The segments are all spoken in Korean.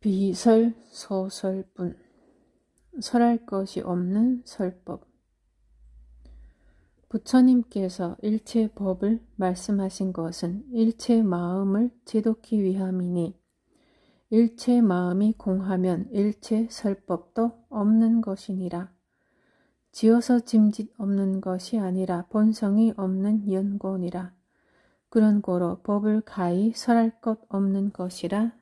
비설소설뿐 설할 것이 없는 설법. 부처님께서 일체 법을 말씀하신 것은 일체 마음을 제도키 위함이니 일체 마음이 공하면 일체 설법도 없는 것이니라. 지어서 짐짓 없는 것이 아니라 본성이 없는 연고니라. 그런 고로 법을 가히 설할 것 없는 것이라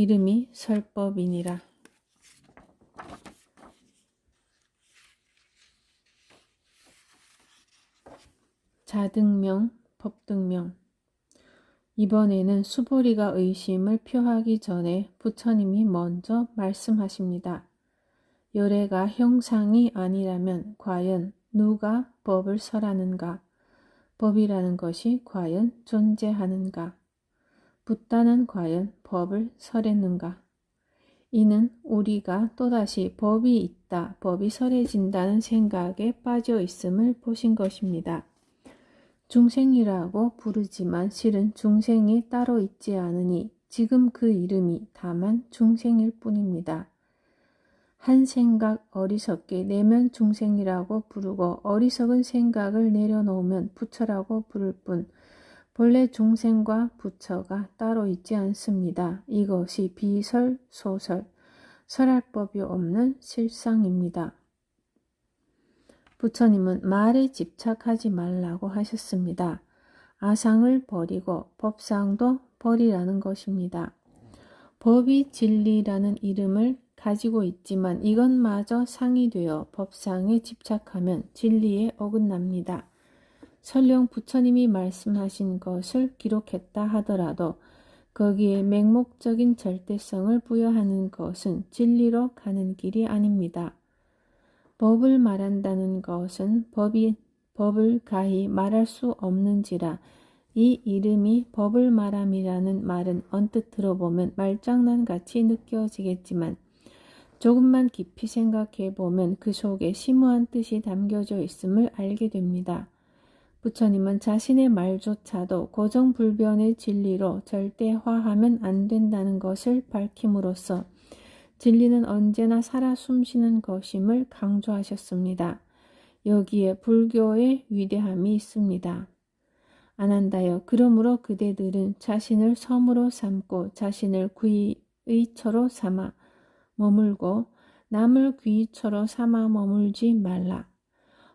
이름이 설법이니라. 자등명, 법등명. 이번에는 수보리가 의심을 표하기 전에 부처님이 먼저 말씀하십니다. 열애가 형상이 아니라면 과연 누가 법을 설하는가? 법이라는 것이 과연 존재하는가? 붓다는 과연 법을 설했는가? 이는 우리가 또다시 법이 있다, 법이 설해진다는 생각에 빠져 있음을 보신 것입니다. 중생이라고 부르지만 실은 중생이 따로 있지 않으니 지금 그 이름이 다만 중생일 뿐입니다. 한 생각 어리석게 내면 중생이라고 부르고 어리석은 생각을 내려놓으면 부처라고 부를 뿐 본래 중생과 부처가 따로 있지 않습니다. 이것이 비설, 소설, 설할 법이 없는 실상입니다. 부처님은 말에 집착하지 말라고 하셨습니다. 아상을 버리고 법상도 버리라는 것입니다. 법이 진리라는 이름을 가지고 있지만 이것마저 상이 되어 법상에 집착하면 진리에 어긋납니다. 설령 부처님이 말씀하신 것을 기록했다 하더라도 거기에 맹목적인 절대성을 부여하는 것은 진리로 가는 길이 아닙니다. 법을 말한다는 것은 법을 가히 말할 수 없는지라 이 이름이 법을 말함이라는 말은 언뜻 들어보면 말장난같이 느껴지겠지만 조금만 깊이 생각해 보면 그 속에 심오한 뜻이 담겨져 있음을 알게 됩니다. 부처님은 자신의 말조차도 고정불변의 진리로 절대화하면 안 된다는 것을 밝힘으로써 진리는 언제나 살아 숨쉬는 것임을 강조하셨습니다. 여기에 불교의 위대함이 있습니다. 아난다여, 그러므로 그대들은 자신을 섬으로 삼고 자신을 귀의처로 삼아 머물고 남을 귀의처로 삼아 머물지 말라.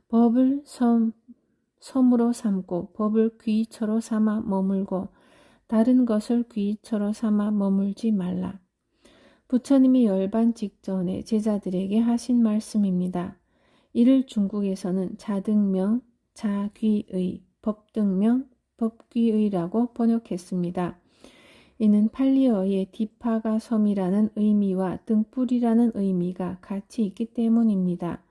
법을 섬으로 삼고 법을 귀의처로 삼아 머물고 다른 것을 귀의처로 삼아 머물지 말라. 부처님이 열반 직전에 제자들에게 하신 말씀입니다. 이를 중국에서는 자등명, 자귀의, 법등명, 법귀의라고 번역했습니다. 이는 팔리어의 디파가 섬이라는 의미와 등불이라는 의미가 같이 있기 때문입니다.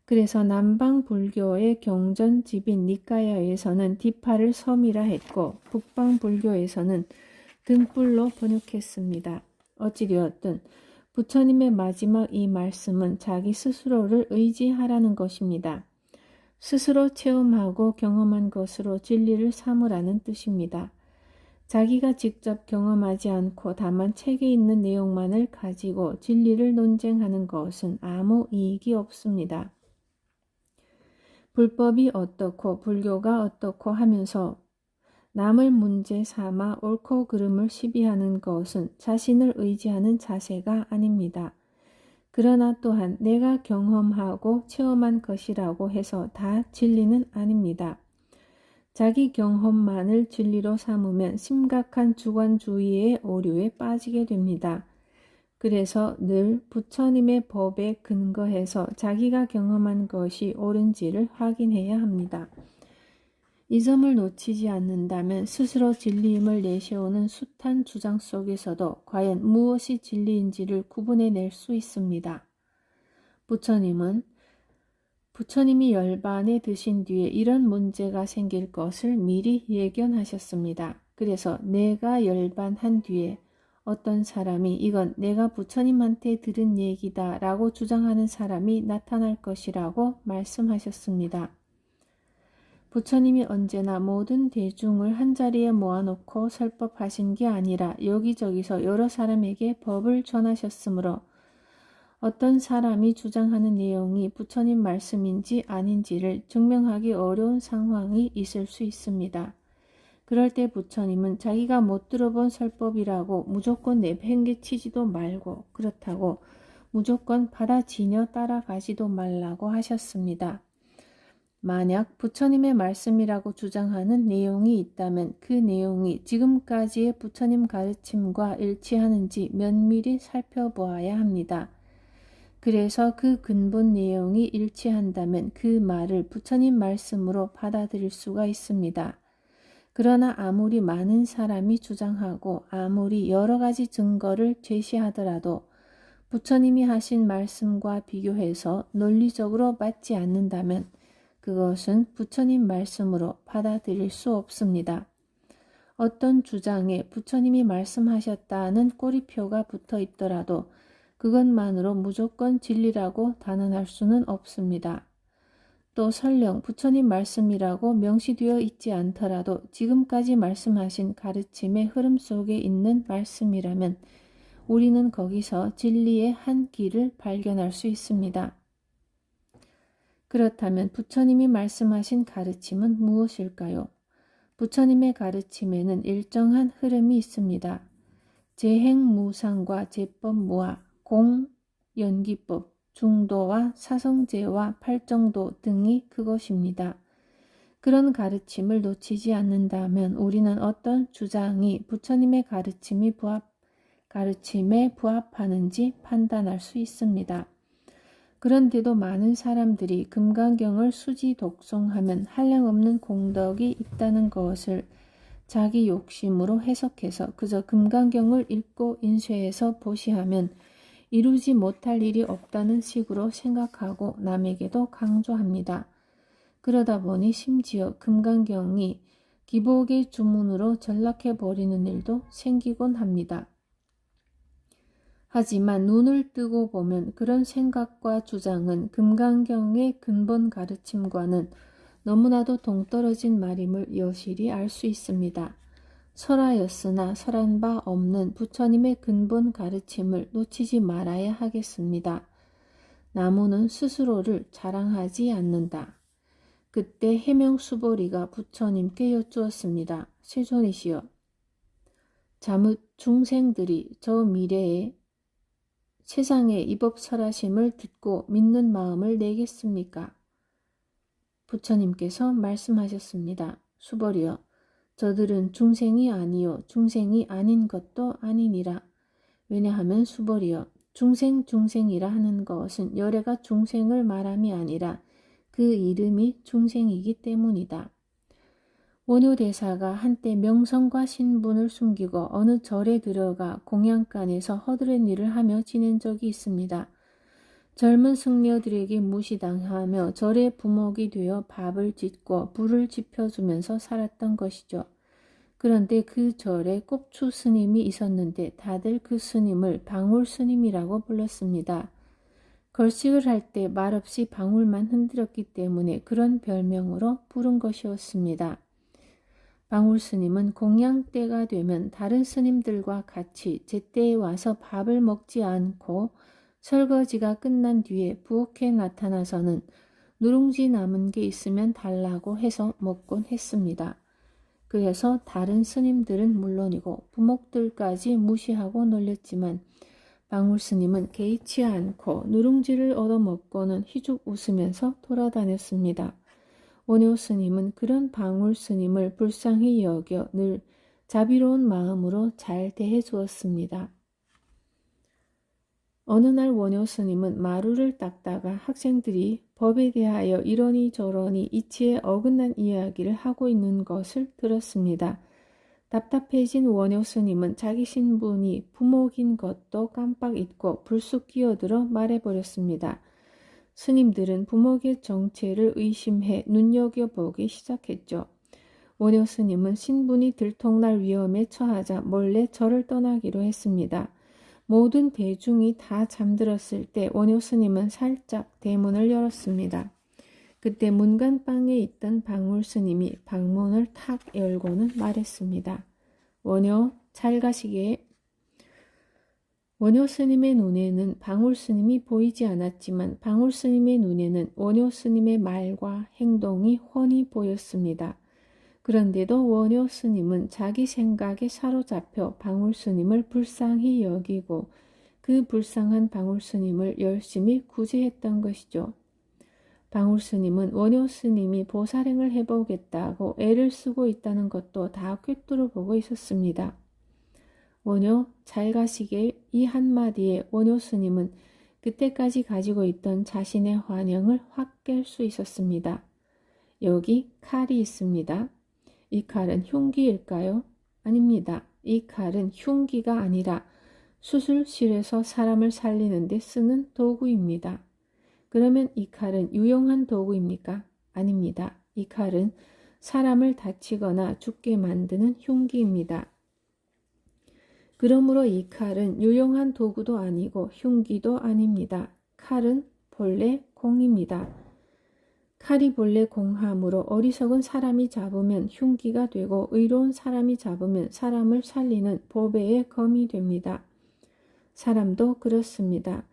그래서 남방 불교의 경전집인 니까야에서는 디파를 섬이라 했고 북방 불교에서는 등불로 번역했습니다. 어찌되었든 부처님의 마지막 이 말씀은 자기 스스로를 의지하라는 것입니다. 스스로 체험하고 경험한 것으로 진리를 삼으라는 뜻입니다. 자기가 직접 경험하지 않고 다만 책에 있는 내용만을 가지고 진리를 논쟁하는 것은 아무 이익이 없습니다. 불법이 어떻고 불교가 어떻고 하면서 남을 문제 삼아 옳고 그름을 시비하는 것은 자신을 의지하는 자세가 아닙니다. 그러나 또한 내가 경험하고 체험한 것이라고 해서 다 진리는 아닙니다. 자기 경험만을 진리로 삼으면 심각한 주관주의의 오류에 빠지게 됩니다. 그래서 늘 부처님의 법에 근거해서 자기가 경험한 것이 옳은지를 확인해야 합니다. 이 점을 놓치지 않는다면 스스로 진리임을 내세우는 숱한 주장 속에서도 과연 무엇이 진리인지를 구분해낼 수 있습니다. 부처님이 열반에 드신 뒤에 이런 문제가 생길 것을 미리 예견하셨습니다. 그래서 내가 열반한 뒤에 어떤 사람이 이건 내가 부처님한테 들은 얘기다 라고 주장하는 사람이 나타날 것이라고 말씀하셨습니다. 부처님이 언제나 모든 대중을 한자리에 모아놓고 설법하신 게 아니라 여기저기서 여러 사람에게 법을 전하셨으므로 어떤 사람이 주장하는 내용이 부처님 말씀인지 아닌지를 증명하기 어려운 상황이 있을 수 있습니다. 그럴 때 부처님은 자기가 못 들어본 설법이라고 무조건 내팽개치지도 말고 그렇다고 무조건 받아지녀 따라가지도 말라고 하셨습니다. 만약 부처님의 말씀이라고 주장하는 내용이 있다면 그 내용이 지금까지의 부처님 가르침과 일치하는지 면밀히 살펴보아야 합니다. 그래서 그 근본 내용이 일치한다면 그 말을 부처님 말씀으로 받아들일 수가 있습니다. 그러나 아무리 많은 사람이 주장하고 아무리 여러 가지 증거를 제시하더라도 부처님이 하신 말씀과 비교해서 논리적으로 맞지 않는다면 그것은 부처님 말씀으로 받아들일 수 없습니다. 어떤 주장에 부처님이 말씀하셨다는 꼬리표가 붙어 있더라도 그것만으로 무조건 진리라고 단언할 수는 없습니다. 또 설령 부처님 말씀이라고 명시되어 있지 않더라도 지금까지 말씀하신 가르침의 흐름 속에 있는 말씀이라면 우리는 거기서 진리의 한 길을 발견할 수 있습니다. 그렇다면 부처님이 말씀하신 가르침은 무엇일까요? 부처님의 가르침에는 일정한 흐름이 있습니다. 재행무상과 제법무화, 공연기법, 중도와 사성제와 팔정도 등이 그것입니다. 그런 가르침을 놓치지 않는다면 우리는 어떤 주장이 부처님의 가르침에 부합하는지 판단할 수 있습니다. 그런데도 많은 사람들이 금강경을 수지 독송하면 한량없는 공덕이 있다는 것을 자기 욕심으로 해석해서 그저 금강경을 읽고 인쇄해서 보시하면 이루지 못할 일이 없다는 식으로 생각하고 남에게도 강조합니다. 그러다 보니 심지어 금강경이 기복의 주문으로 전락해버리는 일도 생기곤 합니다. 하지만 눈을 뜨고 보면 그런 생각과 주장은 금강경의 근본 가르침과는 너무나도 동떨어진 말임을 여실히 알 수 있습니다. 설하였으나 설한 바 없는 부처님의 근본 가르침을 놓치지 말아야 하겠습니다. 나무는 스스로를 자랑하지 않는다. 그때 해명수보리가 부처님께 여쭈었습니다. 세존이시여, 자뭇 중생들이 저 미래에 세상의 이법설하심을 듣고 믿는 마음을 내겠습니까? 부처님께서 말씀하셨습니다. 수보리여, 저들은 중생이 아니요 중생이 아닌 것도 아니니라. 왜냐하면 수보리여, 중생이라 하는 것은 열애가 중생을 말함이 아니라 그 이름이 중생이기 때문이다. 원효대사가 한때 명성과 신분을 숨기고 어느 절에 들어가 공양간에서 허드렛 일을 하며 지낸 적이 있습니다. 젊은 승려들에게 무시당하며 절의 부목이 되어 밥을 짓고 불을 지펴주면서 살았던 것이죠. 그런데 그 절에 꼽추 스님이 있었는데 다들 그 스님을 방울 스님이라고 불렀습니다. 걸식을 할 때 말없이 방울만 흔들었기 때문에 그런 별명으로 부른 것이었습니다. 방울 스님은 공양 때가 되면 다른 스님들과 같이 제때에 와서 밥을 먹지 않고 설거지가 끝난 뒤에 부엌에 나타나서는 누룽지 남은 게 있으면 달라고 해서 먹곤 했습니다. 그래서 다른 스님들은 물론이고 부목들까지 무시하고 놀렸지만 방울 스님은 개의치 않고 누룽지를 얻어먹고는 휘죽 웃으면서 돌아다녔습니다. 원효 스님은 그런 방울 스님을 불쌍히 여겨 늘 자비로운 마음으로 잘 대해 주었습니다. 어느 날 원효 스님은 마루를 닦다가 학생들이 법에 대하여 이러니 저러니 이치에 어긋난 이야기를 하고 있는 것을 들었습니다. 답답해진 원효 스님은 자기 신분이 부목인 것도 깜빡 잊고 불쑥 끼어들어 말해버렸습니다. 스님들은 부목의 정체를 의심해 눈여겨보기 시작했죠. 원효 스님은 신분이 들통날 위험에 처하자 몰래 절을 떠나기로 했습니다. 모든 대중이 다 잠들었을 때 원효 스님은 살짝 대문을 열었습니다. 그때 문간방에 있던 방울 스님이 방문을 탁 열고는 말했습니다. 원효, 잘 가시게. 원효 스님의 눈에는 방울 스님이 보이지 않았지만 방울 스님의 눈에는 원효 스님의 말과 행동이 훤히 보였습니다. 그런데도 원효 스님은 자기 생각에 사로잡혀 방울 스님을 불쌍히 여기고 그 불쌍한 방울 스님을 열심히 구제했던 것이죠. 방울 스님은 원효 스님이 보살행을 해보겠다고 애를 쓰고 있다는 것도 다 꿰뚫어 보고 있었습니다. 원효, 잘 가시게. 이 한마디에 원효 스님은 그때까지 가지고 있던 자신의 환영을 확 깰 수 있었습니다. 여기 칼이 있습니다. 이 칼은 흉기일까요? 아닙니다. 이 칼은 흉기가 아니라 수술실에서 사람을 살리는 데 쓰는 도구입니다. 그러면 이 칼은 유용한 도구입니까? 아닙니다. 이 칼은 사람을 다치거나 죽게 만드는 흉기입니다. 그러므로 이 칼은 유용한 도구도 아니고 흉기도 아닙니다. 칼은 본래 공입니다. 칼이 본래 공함으로 어리석은 사람이 잡으면 흉기가 되고 의로운 사람이 잡으면 사람을 살리는 보배의 검이 됩니다. 사람도 그렇습니다.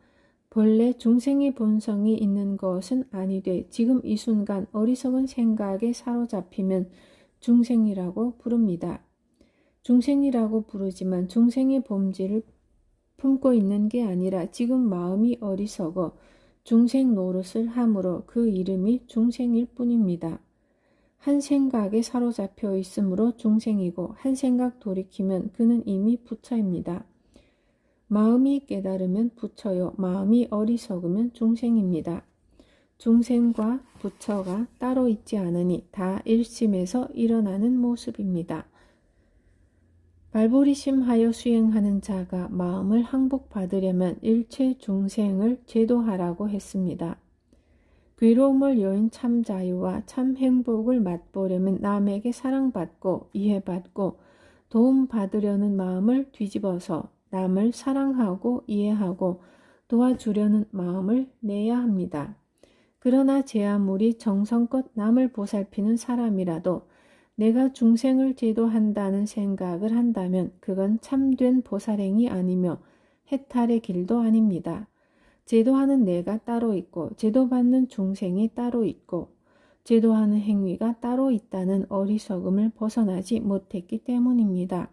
본래 중생의 본성이 있는 것은 아니되 지금 이 순간 어리석은 생각에 사로잡히면 중생이라고 부릅니다. 중생이라고 부르지만 중생의 본질을 품고 있는 게 아니라 지금 마음이 어리석어 중생 노릇을 함으로 그 이름이 중생일 뿐입니다. 한 생각에 사로잡혀 있으므로 중생이고 한 생각 돌이키면 그는 이미 부처입니다. 마음이 깨달으면 부처요. 마음이 어리석으면 중생입니다. 중생과 부처가 따로 있지 않으니 다 일심에서 일어나는 모습입니다. 발보리심하여 수행하는 자가 마음을 항복받으려면 일체 중생을 제도하라고 했습니다. 괴로움을 여인 참 자유와 참 행복을 맛보려면 남에게 사랑받고 이해받고 도움받으려는 마음을 뒤집어서 남을 사랑하고 이해하고 도와주려는 마음을 내야 합니다. 그러나 제 아무리 정성껏 남을 보살피는 사람이라도 내가 중생을 제도한다는 생각을 한다면 그건 참된 보살행이 아니며 해탈의 길도 아닙니다. 제도하는 내가 따로 있고 제도받는 중생이 따로 있고 제도하는 행위가 따로 있다는 어리석음을 벗어나지 못했기 때문입니다.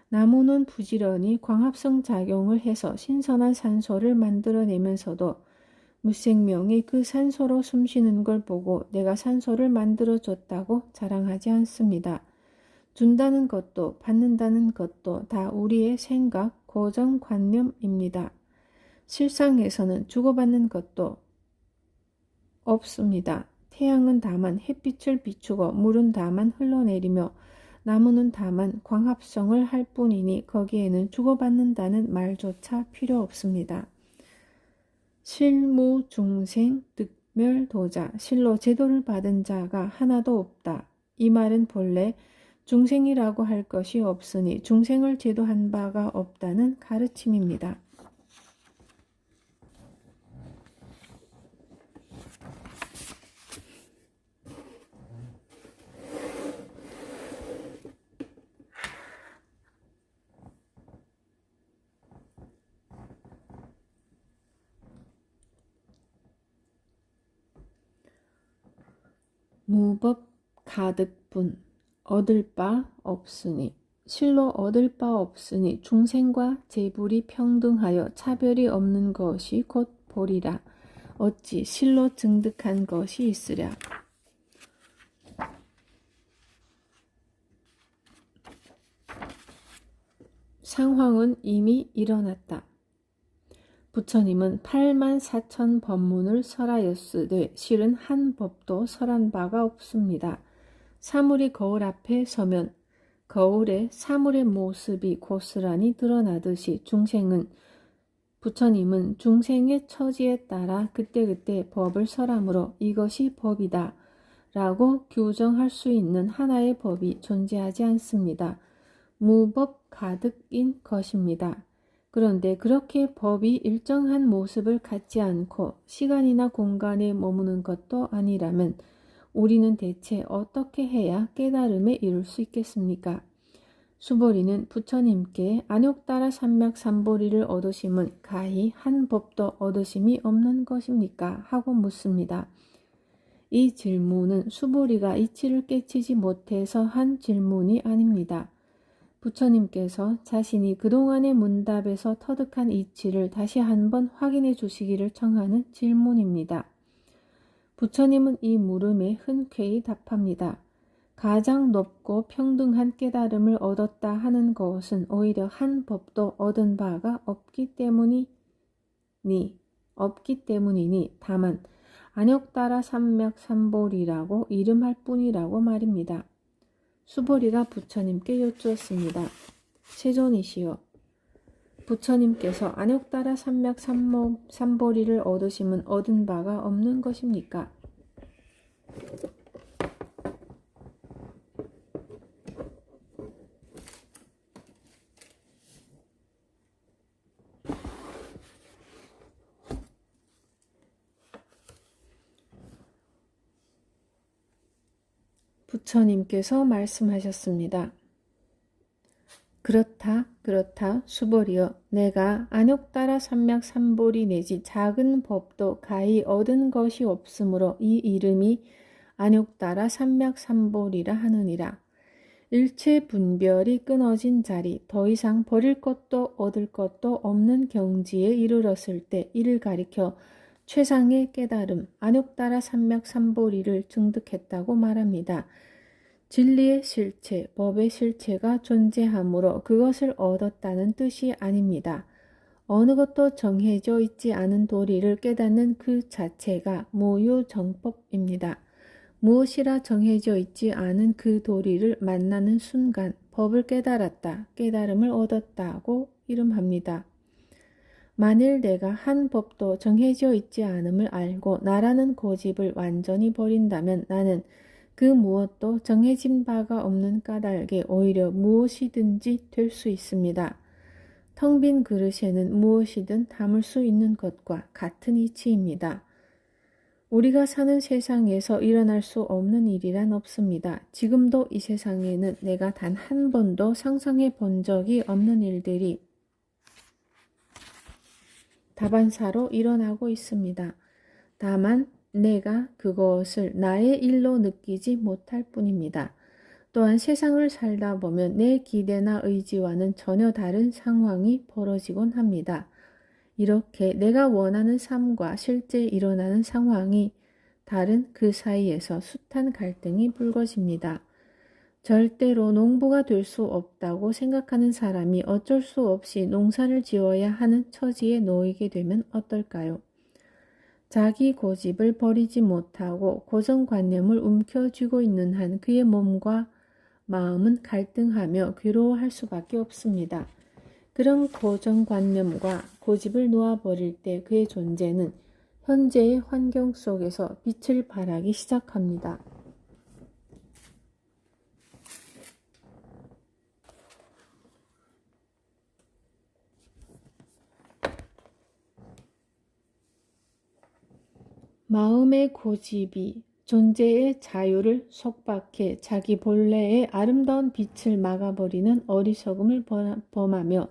나무는 부지런히 광합성 작용을 해서 신선한 산소를 만들어내면서도 무생명이 그 산소로 숨쉬는 걸 보고 내가 산소를 만들어줬다고 자랑하지 않습니다. 준다는 것도 받는다는 것도 다 우리의 생각, 고정관념입니다. 실상에서는 주고받는 것도 없습니다. 태양은 다만 햇빛을 비추고 물은 다만 흘러내리며 나무는 다만 광합성을 할 뿐이니 거기에는 주고받는다는 말조차 필요 없습니다. 실무중생 득멸도자, 실로 제도를 받은 자가 하나도 없다. 이 말은 본래 중생이라고 할 것이 없으니 중생을 제도한 바가 없다는 가르침입니다. 무법 가득분, 얻을 바 없으니, 실로 얻을 바 없으니 중생과 재불이 평등하여 차별이 없는 것이 곧 보리라. 어찌 실로 증득한 것이 있으랴. 상황은 이미 일어났다. 부처님은 84,000 법문을 설하였으되 실은 한 법도 설한 바가 없습니다. 사물이 거울 앞에 서면 거울에 사물의 모습이 고스란히 드러나듯이 부처님은 중생의 처지에 따라 그때그때 법을 설함으로 이것이 법이다 라고 규정할 수 있는 하나의 법이 존재하지 않습니다. 무법 가득인 것입니다. 그런데 그렇게 법이 일정한 모습을 갖지 않고 시간이나 공간에 머무는 것도 아니라면 우리는 대체 어떻게 해야 깨달음에 이룰 수 있겠습니까? 수보리는 부처님께 안욕따라 삼맥삼보리를 얻으심은 가히 한 법도 얻으심이 없는 것입니까? 하고 묻습니다. 이 질문은 수보리가 이치를 깨치지 못해서 한 질문이 아닙니다. 부처님께서 자신이 그동안의 문답에서 터득한 이치를 다시 한번 확인해 주시기를 청하는 질문입니다. 부처님은 이 물음에 흔쾌히 답합니다. 가장 높고 평등한 깨달음을 얻었다 하는 것은 오히려 한 법도 얻은 바가 없기 때문이니 다만 안욕따라 삼맥삼보리라고 이름할 뿐이라고 말입니다. 수보리가 부처님께 여쭈었습니다. 세존이시여, 부처님께서 안욕따라 삼맥삼보리를 얻으심은 얻은 바가 없는 것입니까? 부처님께서 말씀하셨습니다. 그렇다 수보리여, 내가 안욕따라 삼맥삼보리 내지 작은 법도 가히 얻은 것이 없으므로 이 이름이 안욕따라 삼맥삼보리라 하느니라. 일체 분별이 끊어진 자리, 더 이상 버릴 것도 얻을 것도 없는 경지에 이르렀을 때 이를 가리켜 최상의 깨달음, 안욕따라 삼맥삼보리를 증득했다고 말합니다. 진리의 실체, 법의 실체가 존재하므로 그것을 얻었다는 뜻이 아닙니다. 어느 것도 정해져 있지 않은 도리를 깨닫는 그 자체가 무유정법입니다. 무엇이라 정해져 있지 않은 그 도리를 만나는 순간 법을 깨달았다, 깨달음을 얻었다고 이름합니다. 만일 내가 한 법도 정해져 있지 않음을 알고 나라는 고집을 완전히 버린다면 나는 그 무엇도 정해진 바가 없는 까닭에 오히려 무엇이든지 될 수 있습니다. 텅 빈 그릇에는 무엇이든 담을 수 있는 것과 같은 이치입니다. 우리가 사는 세상에서 일어날 수 없는 일이란 없습니다. 지금도 이 세상에는 내가 단 한 번도 상상해 본 적이 없는 일들이 다반사로 일어나고 있습니다. 다만 내가 그것을 나의 일로 느끼지 못할 뿐입니다. 또한 세상을 살다 보면 내 기대나 의지와는 전혀 다른 상황이 벌어지곤 합니다. 이렇게 내가 원하는 삶과 실제 일어나는 상황이 다른 그 사이에서 숱한 갈등이 불거집니다. 절대로 농부가 될 수 없다고 생각하는 사람이 어쩔 수 없이 농사를 지어야 하는 처지에 놓이게 되면 어떨까요? 자기 고집을 버리지 못하고 고정관념을 움켜쥐고 있는 한 그의 몸과 마음은 갈등하며 괴로워할 수밖에 없습니다. 그런 고정관념과 고집을 놓아버릴 때 그의 존재는 현재의 환경 속에서 빛을 발하기 시작합니다. 마음의 고집이 존재의 자유를 속박해 자기 본래의 아름다운 빛을 막아버리는 어리석음을 범하며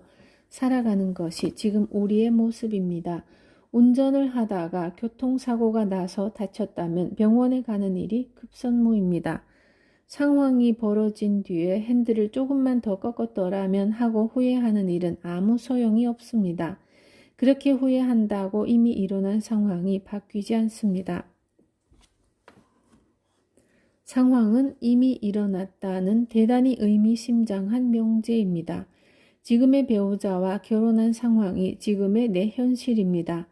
살아가는 것이 지금 우리의 모습입니다. 운전을 하다가 교통사고가 나서 다쳤다면 병원에 가는 일이 급선무입니다. 상황이 벌어진 뒤에 핸들을 조금만 더 꺾었더라면 하고 후회하는 일은 아무 소용이 없습니다. 그렇게 후회한다고 이미 일어난 상황이 바뀌지 않습니다. 상황은 이미 일어났다는 대단히 의미심장한 명제입니다. 지금의 배우자와 결혼한 상황이 지금의 내 현실입니다.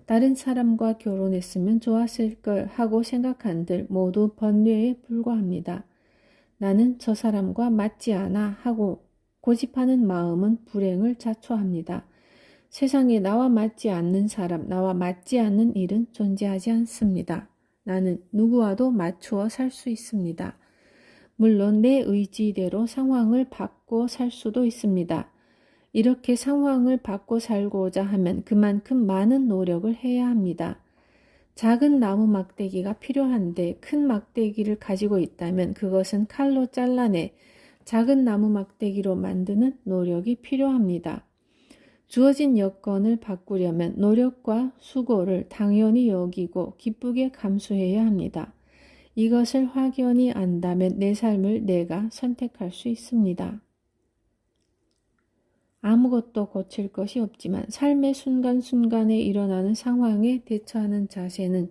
다른 사람과 결혼했으면 좋았을 걸 하고 생각한들 모두 번뇌에 불과합니다. 나는 저 사람과 맞지 않아 하고 고집하는 마음은 불행을 자초합니다. 세상에 나와 맞지 않는 사람, 나와 맞지 않는 일은 존재하지 않습니다. 나는 누구와도 맞추어 살 수 있습니다. 물론 내 의지대로 상황을 바꿔 살 수도 있습니다. 이렇게 상황을 바꿔 살고자 하면 그만큼 많은 노력을 해야 합니다. 작은 나무 막대기가 필요한데 큰 막대기를 가지고 있다면 그것은 칼로 잘라내 작은 나무 막대기로 만드는 노력이 필요합니다. 주어진 여건을 바꾸려면 노력과 수고를 당연히 여기고 기쁘게 감수해야 합니다. 이것을 확연히 안다면 내 삶을 내가 선택할 수 있습니다. 아무것도 고칠 것이 없지만 삶의 순간순간에 일어나는 상황에 대처하는 자세는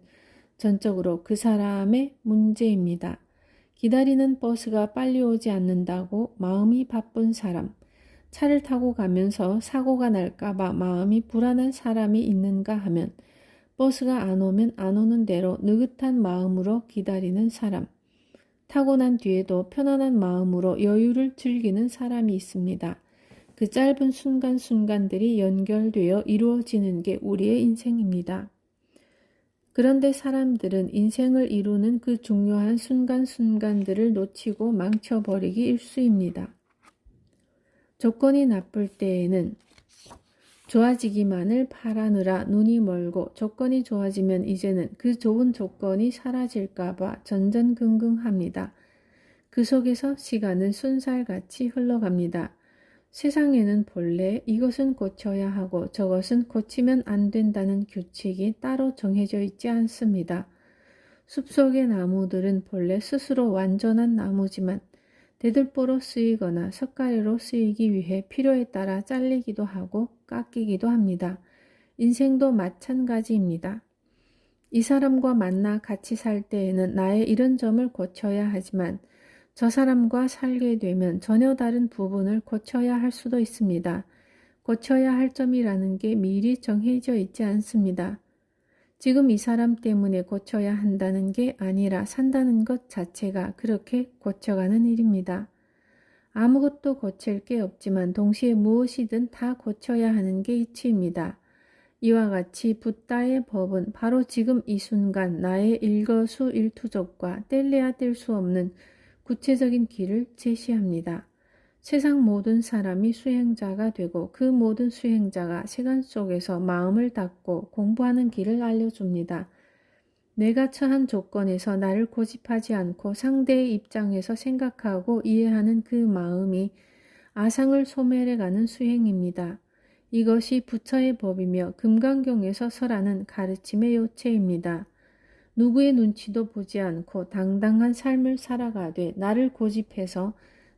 전적으로 그 사람의 문제입니다. 기다리는 버스가 빨리 오지 않는다고 마음이 바쁜 사람, 차를 타고 가면서 사고가 날까봐 마음이 불안한 사람이 있는가 하면 버스가 안 오면 안 오는 대로 느긋한 마음으로 기다리는 사람, 타고 난 뒤에도 편안한 마음으로 여유를 즐기는 사람이 있습니다. 그 짧은 순간순간들이 연결되어 이루어지는 게 우리의 인생입니다. 그런데 사람들은 인생을 이루는 그 중요한 순간순간들을 놓치고 망쳐버리기 일쑤입니다. 조건이 나쁠 때에는 좋아지기만을 바라느라 눈이 멀고 조건이 좋아지면 이제는 그 좋은 조건이 사라질까봐 전전긍긍합니다. 그 속에서 시간은 쏜살같이 흘러갑니다. 세상에는 본래 이것은 고쳐야 하고 저것은 고치면 안 된다는 규칙이 따로 정해져 있지 않습니다. 숲속의 나무들은 본래 스스로 완전한 나무지만 대들보로 쓰이거나 석가래로 쓰이기 위해 필요에 따라 잘리기도 하고 깎이기도 합니다. 인생도 마찬가지입니다. 이 사람과 만나 같이 살 때에는 나의 이런 점을 고쳐야 하지만 저 사람과 살게 되면 전혀 다른 부분을 고쳐야 할 수도 있습니다. 고쳐야 할 점이라는 게 미리 정해져 있지 않습니다. 지금 이 사람 때문에 고쳐야 한다는 게 아니라 산다는 것 자체가 그렇게 고쳐가는 일입니다. 아무것도 고칠 게 없지만 동시에 무엇이든 다 고쳐야 하는 게 이치입니다. 이와 같이 붓다의 법은 바로 지금 이 순간 나의 일거수일투족과 뗄래야 뗄 수 없는 구체적인 길을 제시합니다. 세상 모든 사람이 수행자가 되고 그 모든 수행자가 시간 속에서 마음을 닫고 공부하는 길을 알려줍니다. 내가 처한 조건에서 나를 고집하지 않고 상대의 입장에서 생각하고 이해하는 그 마음이 아상을 소멸해가는 수행입니다. 이것이 부처의 법이며 금강경에서 설하는 가르침의 요체입니다. 누구의 눈치도 보지 않고 당당한 삶을 살아가되 나를 고집해서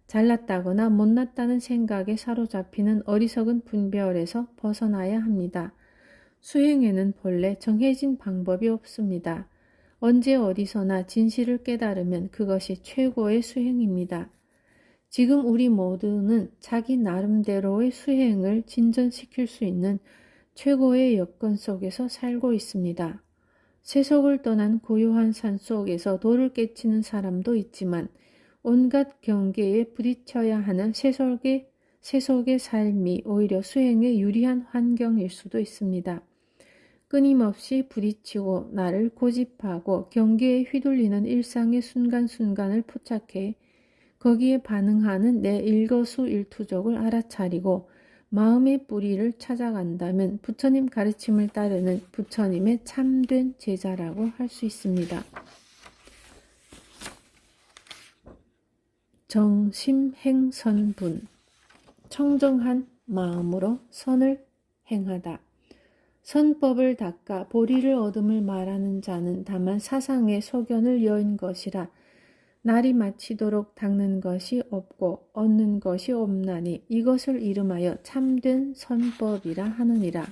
잘났다거나 못났다는 생각에 사로잡히는 어리석은 분별에서 벗어나야 합니다. 수행에는 본래 정해진 방법이 없습니다. 언제 어디서나 진실을 깨달으면 그것이 최고의 수행입니다. 지금 우리 모두는 자기 나름대로의 수행을 진전시킬 수 있는 최고의 여건 속에서 살고 있습니다. 세속을 떠난 고요한 산 속에서 돌을 깨치는 사람도 있지만 온갖 경계에 부딪혀야 하는 세속의 삶이 오히려 수행에 유리한 환경일 수도 있습니다. 끊임없이 부딪히고 나를 고집하고 경계에 휘둘리는 일상의 순간순간을 포착해 거기에 반응하는 내 일거수일투족을 알아차리고 마음의 뿌리를 찾아간다면 부처님 가르침을 따르는 부처님의 참된 제자라고 할 수 있습니다. 정심행선분, 청정한 마음으로 선을 행하다. 선법을 닦아 보리를 얻음을 말하는 자는 다만 사상의 소견을 여인 것이라 날이 마치도록 닦는 것이 없고 얻는 것이 없나니 이것을 이름하여 참된 선법이라 하느니라.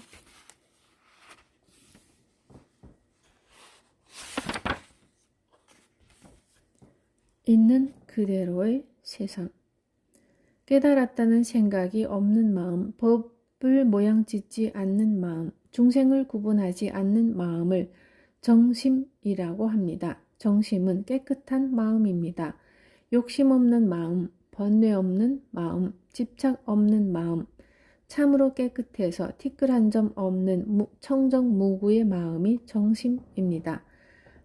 있는 그대로의 세상. 깨달았다는 생각이 없는 마음, 법을 모양짓지 않는 마음, 중생을 구분하지 않는 마음을 정심이라고 합니다. 정심은 깨끗한 마음입니다. 욕심 없는 마음, 번뇌 없는 마음, 집착 없는 마음, 참으로 깨끗해서 티끌 한 점 없는 청정무구의 마음이 정심입니다.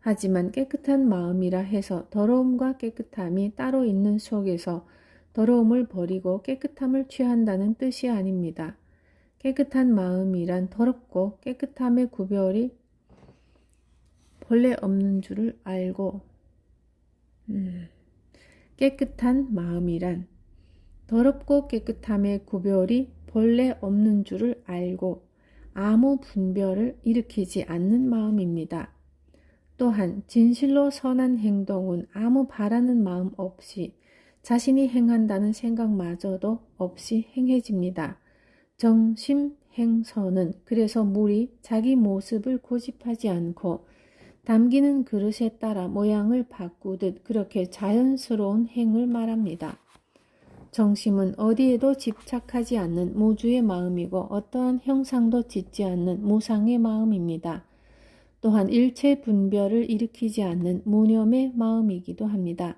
하지만 깨끗한 마음이라 해서 더러움과 깨끗함이 따로 있는 속에서 더러움을 버리고 깨끗함을 취한다는 뜻이 아닙니다. 깨끗한 마음이란 더럽고 깨끗함의 구별이 본래 없는 줄을 알고 깨끗한 마음이란 더럽고 깨끗함의 구별이 본래 없는 줄을 알고 아무 분별을 일으키지 않는 마음입니다. 또한 진실로 선한 행동은 아무 바라는 마음 없이 자신이 행한다는 생각마저도 없이 행해집니다. 정심행선은 그래서 무리 자기 모습을 고집하지 않고 담기는 그릇에 따라 모양을 바꾸듯 그렇게 자연스러운 행을 말합니다. 정심은 어디에도 집착하지 않는 무주의 마음이고 어떠한 형상도 짓지 않는 무상의 마음입니다. 또한 일체 분별을 일으키지 않는 무념의 마음이기도 합니다.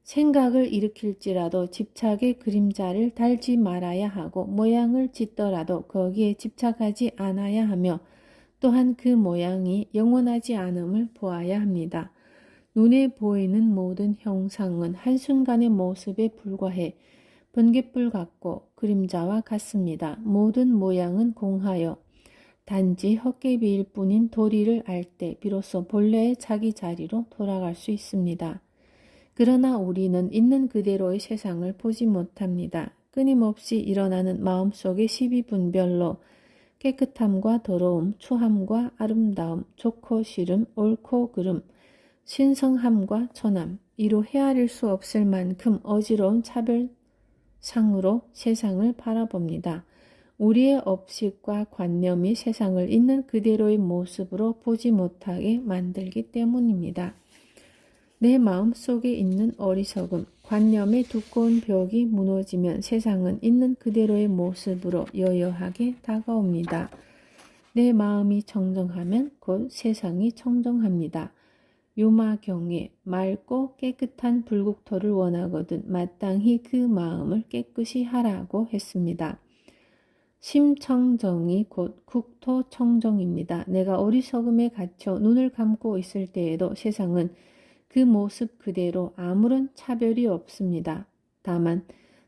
생각을 일으킬지라도 집착의 그림자를 달지 말아야 하고 모양을 짓더라도 거기에 집착하지 않아야 하며 또한 그 모양이 영원하지 않음을 보아야 합니다. 눈에 보이는 모든 형상은 한순간의 모습에 불과해 번갯불 같고 그림자와 같습니다. 모든 모양은 공하여 단지 헛개비일 뿐인 도리를 알 때 비로소 본래의 자기 자리로 돌아갈 수 있습니다. 그러나 우리는 있는 그대로의 세상을 보지 못합니다. 끊임없이 일어나는 마음속의 시비분별로 깨끗함과 더러움, 추함과 아름다움, 좋고 싫음, 옳고 그름, 신성함과 천함, 이로 헤아릴 수 없을 만큼 어지러운 차별상으로 세상을 바라봅니다. 우리의 업식과 관념이 세상을 있는 그대로의 모습으로 보지 못하게 만들기 때문입니다. 내 마음속에 있는 어리석음, 관념의 두꺼운 벽이 무너지면 세상은 있는 그대로의 모습으로 여여하게 다가옵니다. 내 마음이 청정하면 곧 세상이 청정합니다. 유마경에 맑고 깨끗한 불국토를 원하거든 마땅히 그 마음을 깨끗이 하라고 했습니다. 심청정이 곧 국토청정입니다. 내가 어리석음에 갇혀 눈을 감고 있을 때에도 세상은 그 모습 그대로 아무런 차별이 없습니다. 다만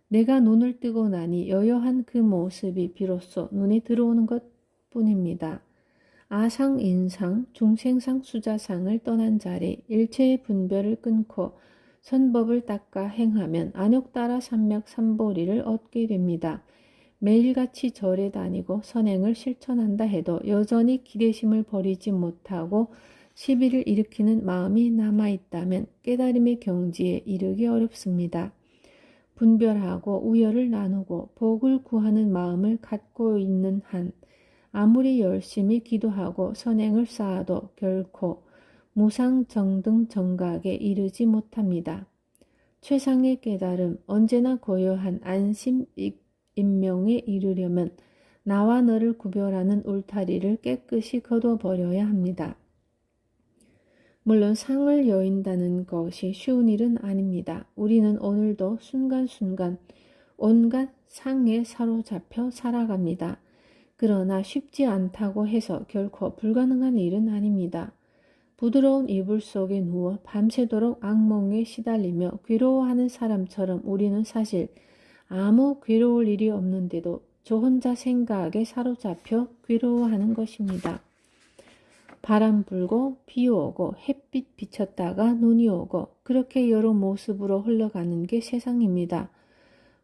내가 눈을 뜨고 나니 여여한 그 모습이 비로소 눈에 들어오는 것뿐입니다. 아상, 인상, 중생상, 수자상을 떠난 자리 일체의 분별을 끊고 선법을 닦아 행하면 안욕따라 삼맥 삼보리를 얻게 됩니다. 매일같이 절에 다니고 선행을 실천한다 해도 여전히 기대심을 버리지 못하고 시비를 일으키는 마음이 남아있다면 깨달음의 경지에 이르기 어렵습니다. 분별하고 우열을 나누고 복을 구하는 마음을 갖고 있는 한 아무리 열심히 기도하고 선행을 쌓아도 결코 무상정등 정각에 이르지 못합니다. 최상의 깨달음, 언제나 고요한 안심 인명에 이르려면 나와 너를 구별하는 울타리를 깨끗이 걷어버려야 합니다. 물론 상을 여인다는 것이 쉬운 일은 아닙니다. 우리는 오늘도 순간순간 온갖 상에 사로잡혀 살아갑니다. 그러나 쉽지 않다고 해서 결코 불가능한 일은 아닙니다. 부드러운 이불 속에 누워 밤새도록 악몽에 시달리며 괴로워하는 사람처럼 우리는 사실 아무 괴로울 일이 없는데도 저 혼자 생각에 사로잡혀 괴로워하는 것입니다. 바람 불고 비 오고 햇빛 비쳤다가 눈이 오고 그렇게 여러 모습으로 흘러가는 게 세상입니다.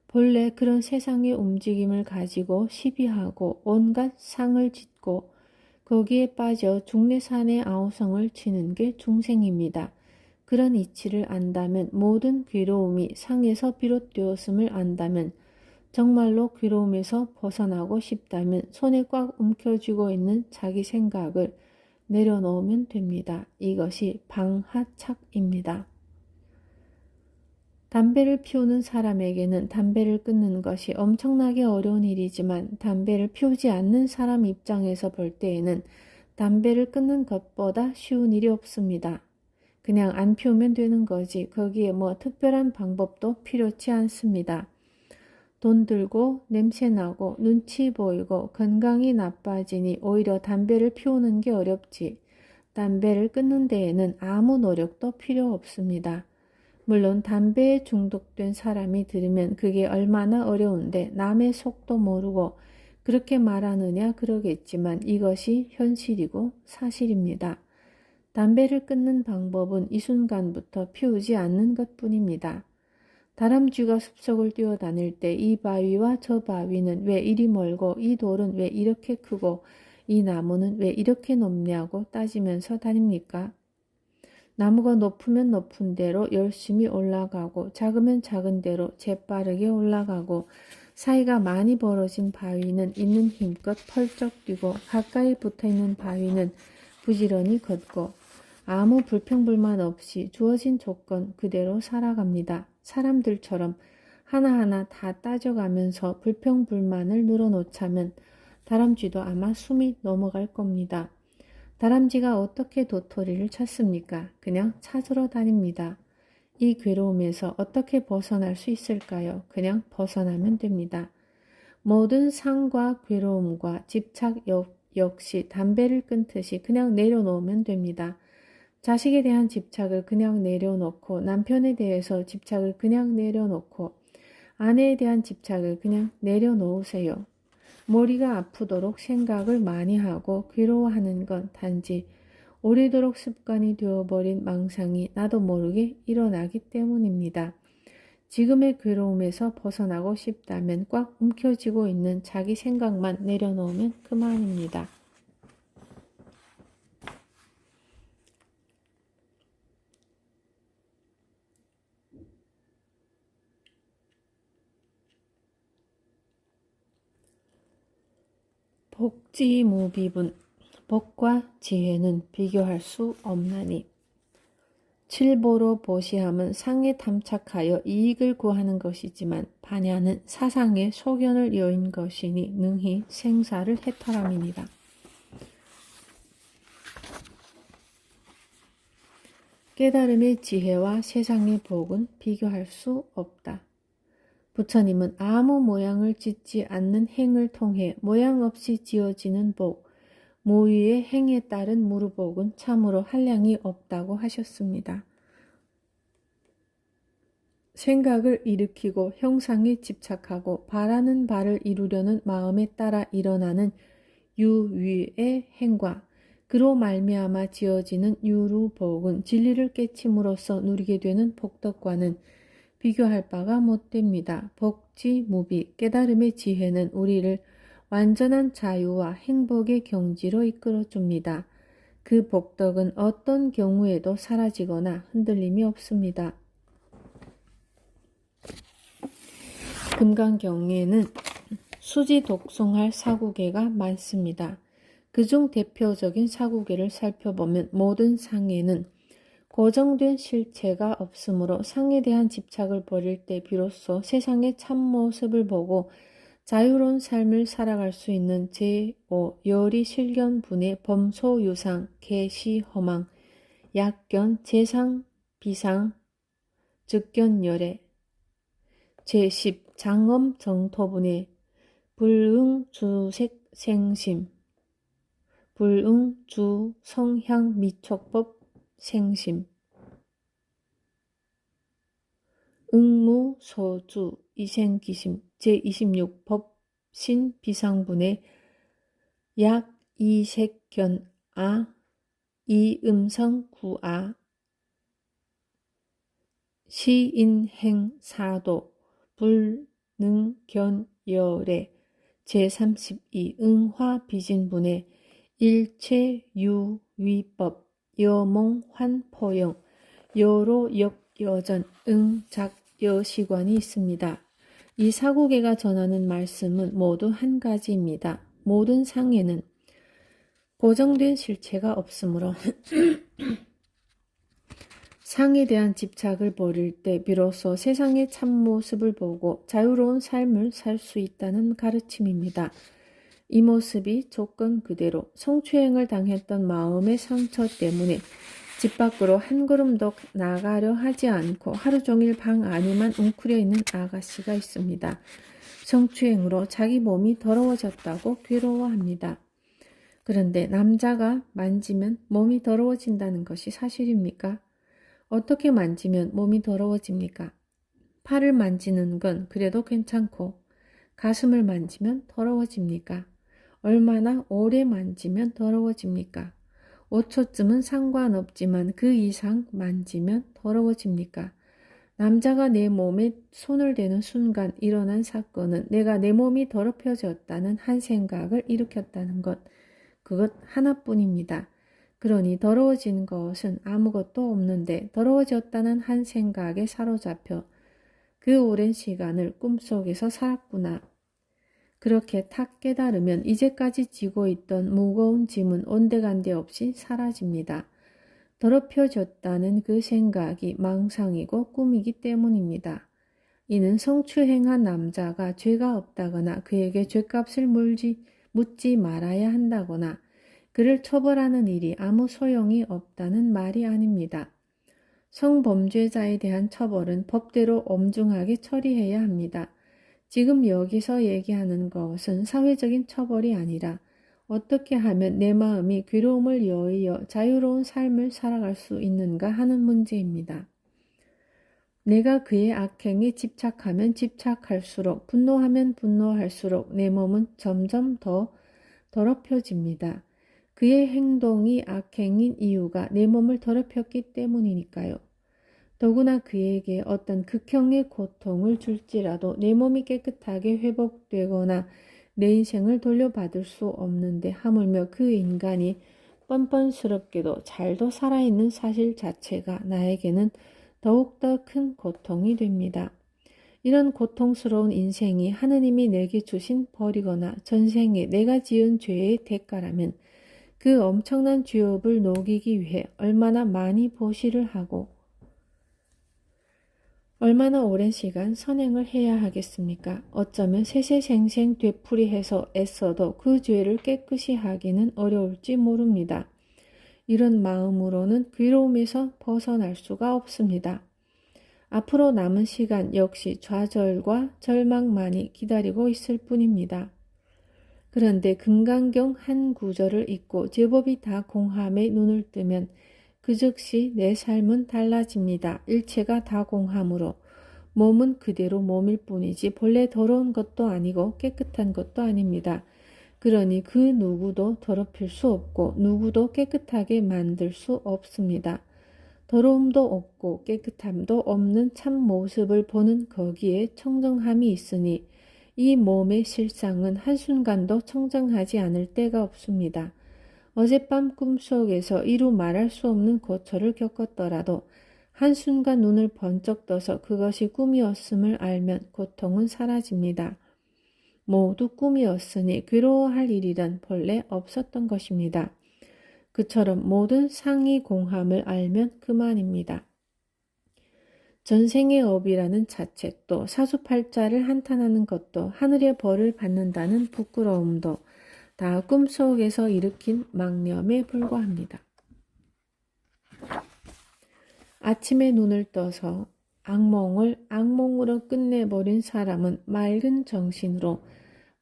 본래 그런 세상의 움직임을 가지고 시비하고 온갖 상을 짓고 거기에 빠져 중내산의 아우성을 치는 게 중생입니다. 그런 이치를 안다면 모든 괴로움이 상에서 비롯되었음을 안다면 정말로 괴로움에서 벗어나고 싶다면 손에 꽉 움켜쥐고 있는 자기 생각을 내려놓으면 됩니다. 이것이 방하착입니다. 담배를 피우는 사람에게는 담배를 끊는 것이 엄청나게 어려운 일이지만 담배를 피우지 않는 사람 입장에서 볼 때에는 담배를 끊는 것보다 쉬운 일이 없습니다. 그냥 안 피우면 되는 거지 거기에 뭐 특별한 방법도 필요치 않습니다. 돈 들고 냄새나고 눈치 보이고 건강이 나빠지니 오히려 담배를 피우는 게 어렵지 담배를 끊는 데에는 아무 노력도 필요 없습니다. 물론 담배에 중독된 사람이 들으면 그게 얼마나 어려운데 남의 속도 모르고 그렇게 말하느냐 그러겠지만 이것이 현실이고 사실입니다. 담배를 끊는 방법은 이 순간부터 피우지 않는 것뿐입니다. 다람쥐가 숲속을 뛰어다닐 때 이 바위와 저 바위는 왜 이리 멀고 이 돌은 왜 이렇게 크고 이 나무는 왜 이렇게 높냐고 따지면서 다닙니까? 나무가 높으면 높은 대로 열심히 올라가고 작으면 작은 대로 재빠르게 올라가고 사이가 많이 벌어진 바위는 있는 힘껏 펄쩍 뛰고 가까이 붙어있는 바위는 부지런히 걷고 아무 불평불만 없이 주어진 조건 그대로 살아갑니다. 사람들처럼 하나하나 다 따져가면서 불평불만을 늘어놓자면 다람쥐도 아마 숨이 넘어갈 겁니다. 다람쥐가 어떻게 도토리를 찾습니까? 그냥 찾으러 다닙니다. 이 괴로움에서 어떻게 벗어날 수 있을까요? 그냥 벗어나면 됩니다. 모든 상과 괴로움과 집착 역시 담배를 끊듯이 그냥 내려놓으면 됩니다. 자식에 대한 집착을 그냥 내려놓고 남편에 대해서 집착을 그냥 내려놓고 아내에 대한 집착을 그냥 내려놓으세요. 머리가 아프도록 생각을 많이 하고 괴로워하는 건 단지 오래도록 습관이 되어버린 망상이 나도 모르게 일어나기 때문입니다. 지금의 괴로움에서 벗어나고 싶다면 꽉 움켜쥐고 있는 자기 생각만 내려놓으면 그만입니다. 복지무비분, 복과 지혜는 비교할 수 없나니. 칠보로 보시함은 상에 탐착하여 이익을 구하는 것이지만 반야는 사상의 소견을 여인 것이니 능히 생사를 해탈함입니다. 깨달음의 지혜와 세상의 복은 비교할 수 없다. 부처님은 아무 모양을 짓지 않는 행을 통해 모양 없이 지어지는 복, 모유의 행에 따른 무르복은 참으로 한량이 없다고 하셨습니다. 생각을 일으키고 형상에 집착하고 바라는 바를 이루려는 마음에 따라 일어나는 유위의 행과 그로 말미암아 지어지는 유루복은 진리를 깨침으로써 누리게 되는 복덕과는 비교할 바가 못됩니다. 복지무비, 깨달음의 지혜는 우리를 완전한 자유와 행복의 경지로 이끌어줍니다. 그 복덕은 어떤 경우에도 사라지거나 흔들림이 없습니다. 금강경에는 수지 독송할 사구계가 많습니다. 그중 대표적인 사구계를 살펴보면 모든 상에는 고정된 실체가 없으므로 상에 대한 집착을 버릴 때 비로소 세상의 참모습을 보고 자유로운 삶을 살아갈 수 있는 제5 열이 실견분의 범소유상, 개시허망, 약견, 재상, 비상, 즉견열애, 제10 장엄정토분의 불응주색생심, 불응주성향미촉법 생심, 응무소주 이생기심 제26 법신 비상분의 약이색견아 이음성구아 시인행사도 불능견열애 제32 응화비진분의 일체유위법 여몽환포영 여로역여전 응작여시관이 있습니다. 이 사구계가 전하는 말씀은 모두 한 가지입니다. 모든 상에는 고정된 실체가 없으므로 상에 대한 집착을 버릴 때 비로소 세상의 참모습을 보고 자유로운 삶을 살 수 있다는 가르침입니다. 이 모습이 조건 그대로 성추행을 당했던 마음의 상처 때문에 집 밖으로 한 걸음도 나가려 하지 않고 하루 종일 방 안에만 웅크려 있는 아가씨가 있습니다. 성추행으로 자기 몸이 더러워졌다고 괴로워합니다. 그런데 남자가 만지면 몸이 더러워진다는 것이 사실입니까? 어떻게 만지면 몸이 더러워집니까? 팔을 만지는 건 그래도 괜찮고 가슴을 만지면 더러워집니까? 얼마나 오래 만지면 더러워집니까? 5초쯤은 상관없지만 그 이상 만지면 더러워집니까? 남자가 내 몸에 손을 대는 순간 일어난 사건은 내가 내 몸이 더럽혀졌다는 한 생각을 일으켰다는 것, 그것 하나뿐입니다. 그러니 더러워진 것은 아무것도 없는데 더러워졌다는 한 생각에 사로잡혀 그 오랜 시간을 꿈속에서 살았구나. 그렇게 탁 깨달으면 이제까지 지고 있던 무거운 짐은 온데간데 없이 사라집니다. 더럽혀졌다는 그 생각이 망상이고 꿈이기 때문입니다. 이는 성추행한 남자가 죄가 없다거나 그에게 죄값을 묻지 말아야 한다거나 그를 처벌하는 일이 아무 소용이 없다는 말이 아닙니다. 성범죄자에 대한 처벌은 법대로 엄중하게 처리해야 합니다. 지금 여기서 얘기하는 것은 사회적인 처벌이 아니라 어떻게 하면 내 마음이 괴로움을 여의어 자유로운 삶을 살아갈 수 있는가 하는 문제입니다. 내가 그의 악행에 집착하면 집착할수록, 분노하면 분노할수록 내 몸은 점점 더 더럽혀집니다. 그의 행동이 악행인 이유가 내 몸을 더럽혔기 때문이니까요. 더구나 그에게 어떤 극형의 고통을 줄지라도 내 몸이 깨끗하게 회복되거나 내 인생을 돌려받을 수 없는데 하물며 그 인간이 뻔뻔스럽게도 잘도 살아있는 사실 자체가 나에게는 더욱더 큰 고통이 됩니다. 이런 고통스러운 인생이 하느님이 내게 주신 벌이거나 전생에 내가 지은 죄의 대가라면 그 엄청난 죄업을 녹이기 위해 얼마나 많이 보시를 하고 얼마나 오랜 시간 선행을 해야 하겠습니까? 어쩌면 세세생생 되풀이해서 애써도 그 죄를 깨끗이 하기는 어려울지 모릅니다. 이런 마음으로는 괴로움에서 벗어날 수가 없습니다. 앞으로 남은 시간 역시 좌절과 절망만이 기다리고 있을 뿐입니다. 그런데 금강경 한 구절을 읽고 제법이 다 공함에 눈을 뜨면 그 즉시 내 삶은 달라집니다. 일체가 다 공함으로 몸은 그대로 몸일 뿐이지 본래 더러운 것도 아니고 깨끗한 것도 아닙니다. 그러니 그 누구도 더럽힐 수 없고 누구도 깨끗하게 만들 수 없습니다. 더러움도 없고 깨끗함도 없는 참 모습을 보는 거기에 청정함이 있으니 이 몸의 실상은 한순간도 청정하지 않을 때가 없습니다. 어젯밤 꿈속에서 이루 말할 수 없는 고초를 겪었더라도 한순간 눈을 번쩍 떠서 그것이 꿈이었음을 알면 고통은 사라집니다. 모두 꿈이었으니 괴로워할 일이란 본래 없었던 것입니다. 그처럼 모든 상이 공함을 알면 그만입니다. 전생의 업이라는 자책도 사주팔자를 한탄하는 것도 하늘의 벌을 받는다는 부끄러움도 다 꿈속에서 일으킨 망념에 불과합니다. 아침에 눈을 떠서 악몽을 악몽으로 끝내버린 사람은 맑은 정신으로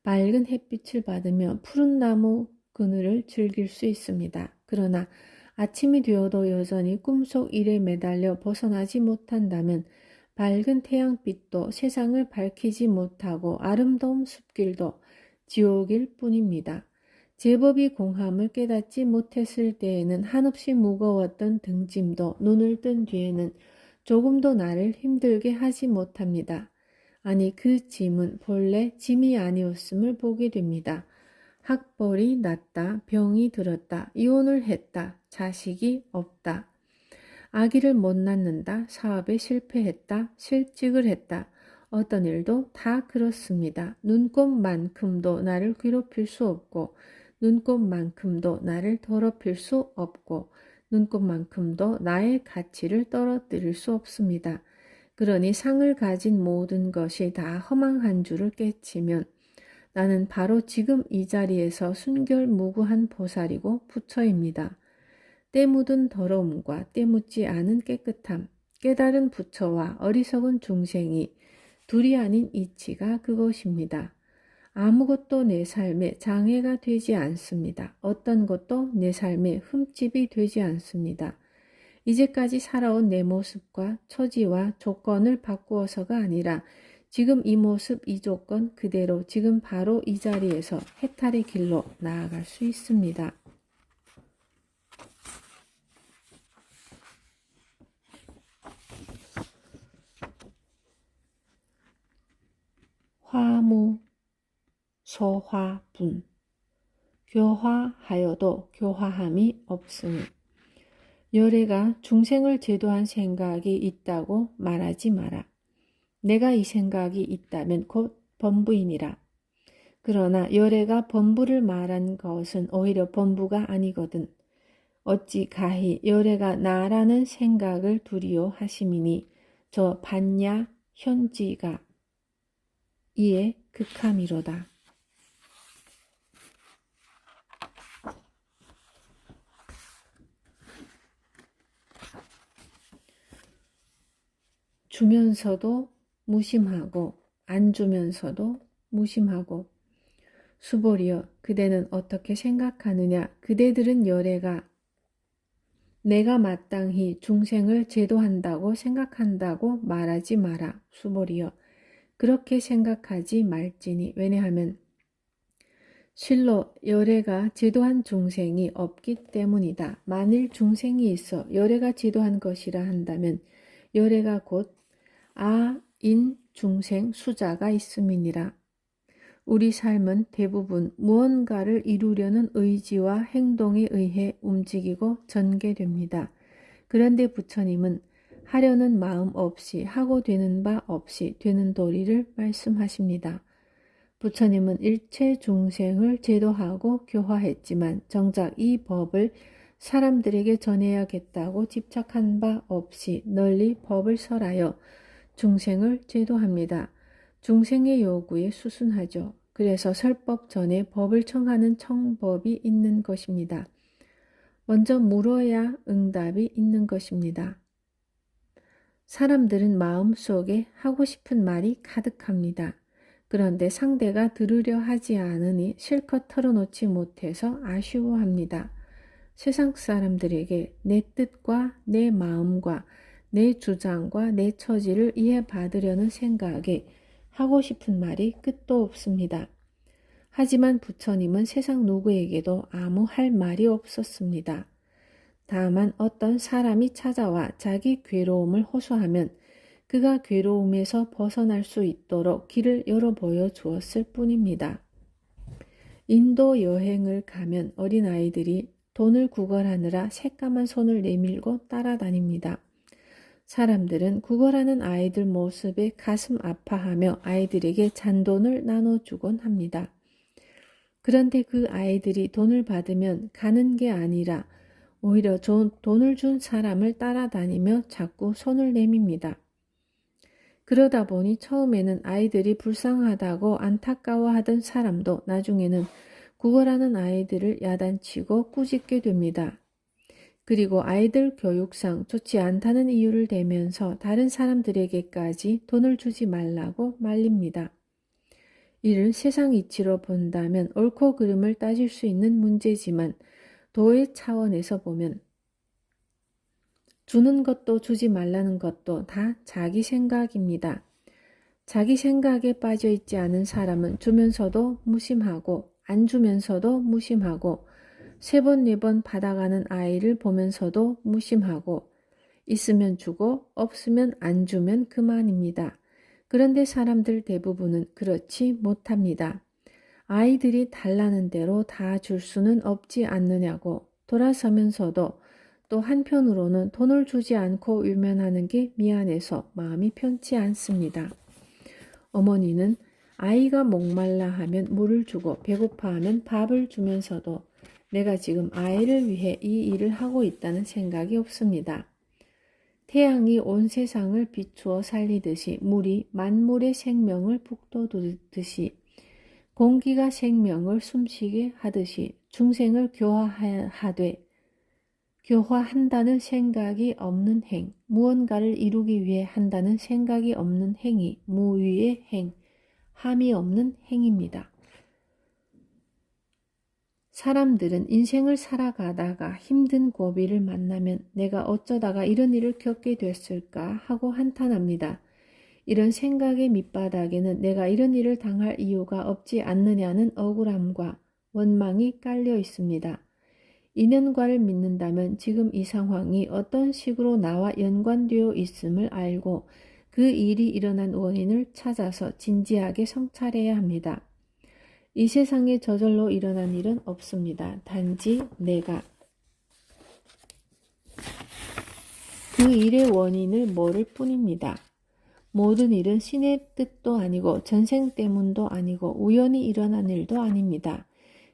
맑은 햇빛을 받으며 푸른 나무 그늘을 즐길 수 있습니다. 그러나 아침이 되어도 여전히 꿈속 일에 매달려 벗어나지 못한다면 밝은 태양빛도 세상을 밝히지 못하고 아름다운 숲길도 지옥일 뿐입니다. 제법이 공함을 깨닫지 못했을 때에는 한없이 무거웠던 등짐도 눈을 뜬 뒤에는 조금도 나를 힘들게 하지 못합니다. 아니 그 짐은 본래 짐이 아니었음을 보게 됩니다. 학벌이 낮다, 병이 들었다, 이혼을 했다, 자식이 없다, 아기를 못 낳는다, 사업에 실패했다, 실직을 했다. 어떤 일도 다 그렇습니다. 눈곱만큼도 나를 괴롭힐 수 없고 눈곱만큼도 나를 더럽힐 수 없고 눈곱만큼도 나의 가치를 떨어뜨릴 수 없습니다. 그러니 상을 가진 모든 것이 다 허망한 줄을 깨치면 나는 바로 지금 이 자리에서 순결무구한 보살이고 부처입니다. 때 묻은 더러움과 때 묻지 않은 깨끗함, 깨달은 부처와 어리석은 중생이 둘이 아닌 이치가 그것입니다. 아무것도 내 삶에 장애가 되지 않습니다. 어떤 것도 내 삶에 흠집이 되지 않습니다. 이제까지 살아온 내 모습과 처지와 조건을 바꾸어서가 아니라 지금 이 모습, 이 조건 그대로 지금 바로 이 자리에서 해탈의 길로 나아갈 수 있습니다. 화무, 소화분. 교화하여도 교화함이 없으니 열애가 중생을 제도한 생각이 있다고 말하지 마라. 내가 이 생각이 있다면 곧 범부이니라. 그러나 열애가 범부를 말한 것은 오히려 범부가 아니거든. 어찌 가히 열애가 나라는 생각을 두리오 하심이니 저 반야 현지가 이에 극함이로다. 주면서도 무심하고 안 주면서도 무심하고 수보리여 그대는 어떻게 생각하느냐. 그대들은 열애가 내가 마땅히 중생을 제도한다고 생각한다고 말하지 마라. 수보리여 그렇게 생각하지 말지니 왜냐하면 실로 열애가 제도한 중생이 없기 때문이다. 만일 중생이 있어 열애가 제도한 것이라 한다면 열애가 곧 아인 중생 수자가 있음이니라. 우리 삶은 대부분 무언가를 이루려는 의지와 행동에 의해 움직이고 전개됩니다. 그런데 부처님은 하려는 마음 없이 하고 되는 바 없이 되는 도리를 말씀하십니다. 부처님은 일체 중생을 제도하고 교화했지만 정작 이 법을 사람들에게 전해야겠다고 집착한 바 없이 널리 법을 설하여 중생을 제도합니다. 중생의 요구에 수순하죠. 그래서 설법 전에 법을 청하는 청법이 있는 것입니다. 먼저 물어야 응답이 있는 것입니다. 사람들은 마음속에 하고 싶은 말이 가득합니다. 그런데 상대가 들으려 하지 않으니 실컷 털어놓지 못해서 아쉬워합니다. 세상 사람들에게 내 뜻과 내 마음과 내 주장과 내 처지를 이해받으려는 생각에 하고 싶은 말이 끝도 없습니다. 하지만 부처님은 세상 누구에게도 아무 할 말이 없었습니다. 다만 어떤 사람이 찾아와 자기 괴로움을 호소하면 그가 괴로움에서 벗어날 수 있도록 길을 열어 보여 주었을 뿐입니다. 인도 여행을 가면 어린아이들이 돈을 구걸하느라 새까만 손을 내밀고 따라다닙니다. 사람들은 구걸하는 아이들 모습에 가슴 아파하며 아이들에게 잔돈을 나눠주곤 합니다. 그런데 그 아이들이 돈을 받으면 가는 게 아니라 오히려 돈을 준 사람을 따라다니며 자꾸 손을 내밉니다. 그러다 보니 처음에는 아이들이 불쌍하다고 안타까워하던 사람도 나중에는 구걸하는 아이들을 야단치고 꾸짖게 됩니다. 그리고 아이들 교육상 좋지 않다는 이유를 대면서 다른 사람들에게까지 돈을 주지 말라고 말립니다. 이를 세상 이치로 본다면 옳고 그름을 따질 수 있는 문제지만 도의 차원에서 보면 주는 것도 주지 말라는 것도 다 자기 생각입니다. 자기 생각에 빠져 있지 않은 사람은 주면서도 무심하고 안 주면서도 무심하고 3번, 4번 받아가는 아이를 보면서도 무심하고 있으면 주고 없으면 안 주면 그만입니다. 그런데 사람들 대부분은 그렇지 못합니다. 아이들이 달라는 대로 다 줄 수는 없지 않느냐고 돌아서면서도 또 한편으로는 돈을 주지 않고 외면하는 게 미안해서 마음이 편치 않습니다. 어머니는 아이가 목말라 하면 물을 주고 배고파하면 밥을 주면서도 내가 지금 아이를 위해 이 일을 하고 있다는 생각이 없습니다. 태양이 온 세상을 비추어 살리듯이 물이 만물의 생명을 북돋우듯이 공기가 생명을 숨쉬게 하듯이 중생을 교화한다는 생각이 없는 행, 무언가를 이루기 위해 한다는 생각이 없는 행위, 무위의 행, 함이 없는 행입니다. 사람들은 인생을 살아가다가 힘든 고비를 만나면 내가 어쩌다가 이런 일을 겪게 됐을까 하고 한탄합니다. 이런 생각의 밑바닥에는 내가 이런 일을 당할 이유가 없지 않느냐는 억울함과 원망이 깔려 있습니다. 인연과를 믿는다면 지금 이 상황이 어떤 식으로 나와 연관되어 있음을 알고 그 일이 일어난 원인을 찾아서 진지하게 성찰해야 합니다. 이 세상에 저절로 일어난 일은 없습니다. 단지 내가 그 일의 원인을 모를 뿐입니다. 모든 일은 신의 뜻도 아니고 전생 때문도 아니고 우연히 일어난 일도 아닙니다.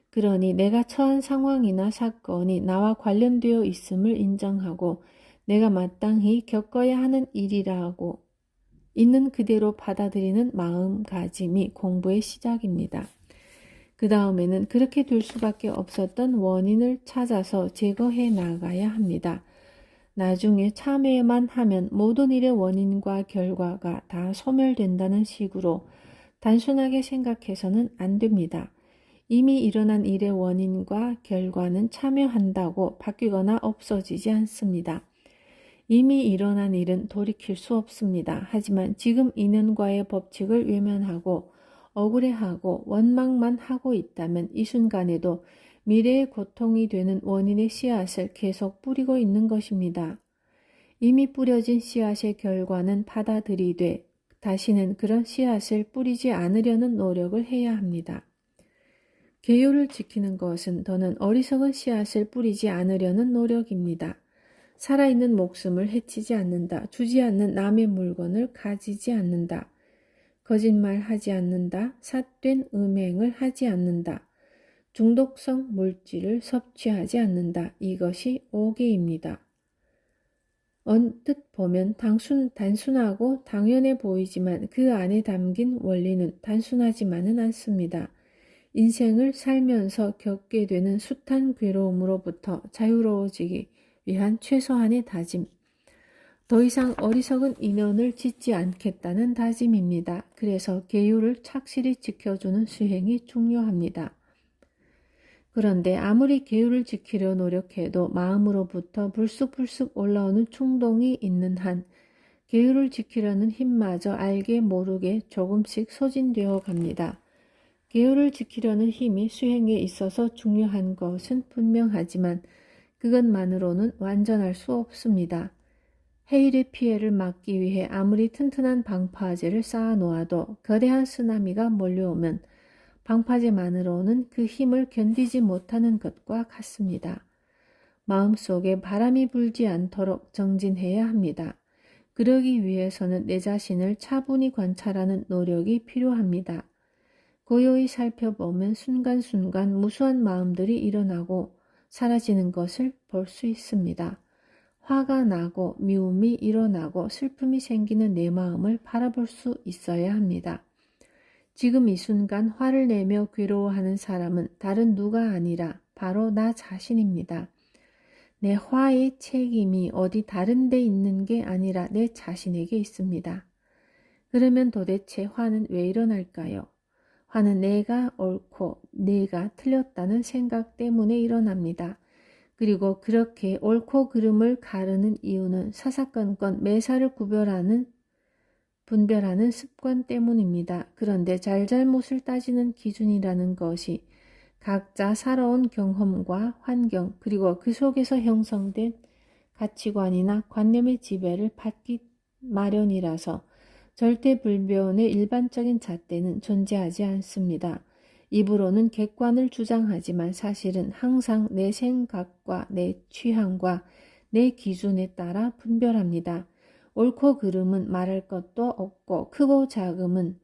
그러니 내가 처한 상황이나 사건이 나와 관련되어 있음을 인정하고 내가 마땅히 겪어야 하는 일이라고 있는 그대로 받아들이는 마음가짐이 공부의 시작입니다. 그 다음에는 그렇게 될 수밖에 없었던 원인을 찾아서 제거해 나가야 합니다. 나중에 참회만 하면 모든 일의 원인과 결과가 다 소멸된다는 식으로 단순하게 생각해서는 안 됩니다. 이미 일어난 일의 원인과 결과는 참여한다고 바뀌거나 없어지지 않습니다. 이미 일어난 일은 돌이킬 수 없습니다. 하지만 지금 인연과의 법칙을 외면하고 억울해하고 원망만 하고 있다면 이 순간에도 미래의 고통이 되는 원인의 씨앗을 계속 뿌리고 있는 것입니다. 이미 뿌려진 씨앗의 결과는 받아들이되 다시는 그런 씨앗을 뿌리지 않으려는 노력을 해야 합니다. 계율을 지키는 것은 더는 어리석은 씨앗을 뿌리지 않으려는 노력입니다. 살아있는 목숨을 해치지 않는다. 주지 않는 남의 물건을 가지지 않는다. 거짓말하지 않는다. 삿된 음행을 하지 않는다. 중독성 물질을 섭취하지 않는다. 이것이 5개입니다. 언뜻 보면 단순하고 당연해 보이지만 그 안에 담긴 원리는 단순하지만은 않습니다. 인생을 살면서 겪게 되는 숱한 괴로움으로부터 자유로워지기 위한 최소한의 다짐. 더 이상 어리석은 인연을 짓지 않겠다는 다짐입니다. 그래서 계율을 착실히 지켜주는 수행이 중요합니다. 그런데 아무리 계율을 지키려 노력해도 마음으로부터 불쑥불쑥 올라오는 충동이 있는 한 계율을 지키려는 힘마저 알게 모르게 조금씩 소진되어 갑니다. 계율을 지키려는 힘이 수행에 있어서 중요한 것은 분명하지만 그것만으로는 완전할 수 없습니다. 해일의 피해를 막기 위해 아무리 튼튼한 방파제를 쌓아놓아도 거대한 쓰나미가 몰려오면 방파제만으로는 그 힘을 견디지 못하는 것과 같습니다. 마음속에 바람이 불지 않도록 정진해야 합니다. 그러기 위해서는 내 자신을 차분히 관찰하는 노력이 필요합니다. 고요히 살펴보면 순간순간 무수한 마음들이 일어나고 사라지는 것을 볼 수 있습니다. 화가 나고 미움이 일어나고 슬픔이 생기는 내 마음을 바라볼 수 있어야 합니다. 지금 이 순간 화를 내며 괴로워하는 사람은 다른 누가 아니라 바로 나 자신입니다. 내 화의 책임이 어디 다른 데 있는 게 아니라 내 자신에게 있습니다. 그러면 도대체 화는 왜 일어날까요? 화는 내가 옳고 내가 틀렸다는 생각 때문에 일어납니다. 그리고 그렇게 옳고 그름을 가르는 이유는 사사건건 매사를 분별하는 습관 때문입니다. 그런데 잘잘못을 따지는 기준이라는 것이 각자 살아온 경험과 환경 그리고 그 속에서 형성된 가치관이나 관념의 지배를 받기 마련이라서 절대불변의 일반적인 잣대는 존재하지 않습니다. 입으로는 객관을 주장하지만 사실은 항상 내 생각과 내 취향과 내 기준에 따라 분별합니다. 옳고 그름은 말할 것도 없고 크고 작음의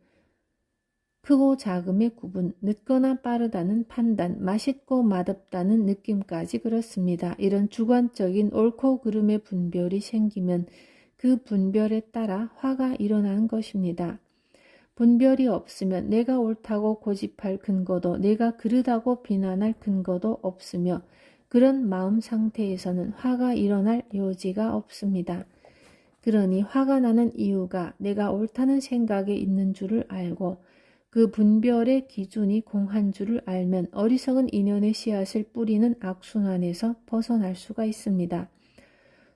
구분, 늦거나 빠르다는 판단, 맛있고 맛없다는 느낌까지 그렇습니다. 이런 주관적인 옳고 그름의 분별이 생기면 그 분별에 따라 화가 일어나는 것입니다. 분별이 없으면 내가 옳다고 고집할 근거도 내가 그르다고 비난할 근거도 없으며 그런 마음 상태에서는 화가 일어날 여지가 없습니다. 그러니 화가 나는 이유가 내가 옳다는 생각에 있는 줄을 알고 그 분별의 기준이 공한 줄을 알면 어리석은 인연의 씨앗을 뿌리는 악순환에서 벗어날 수가 있습니다.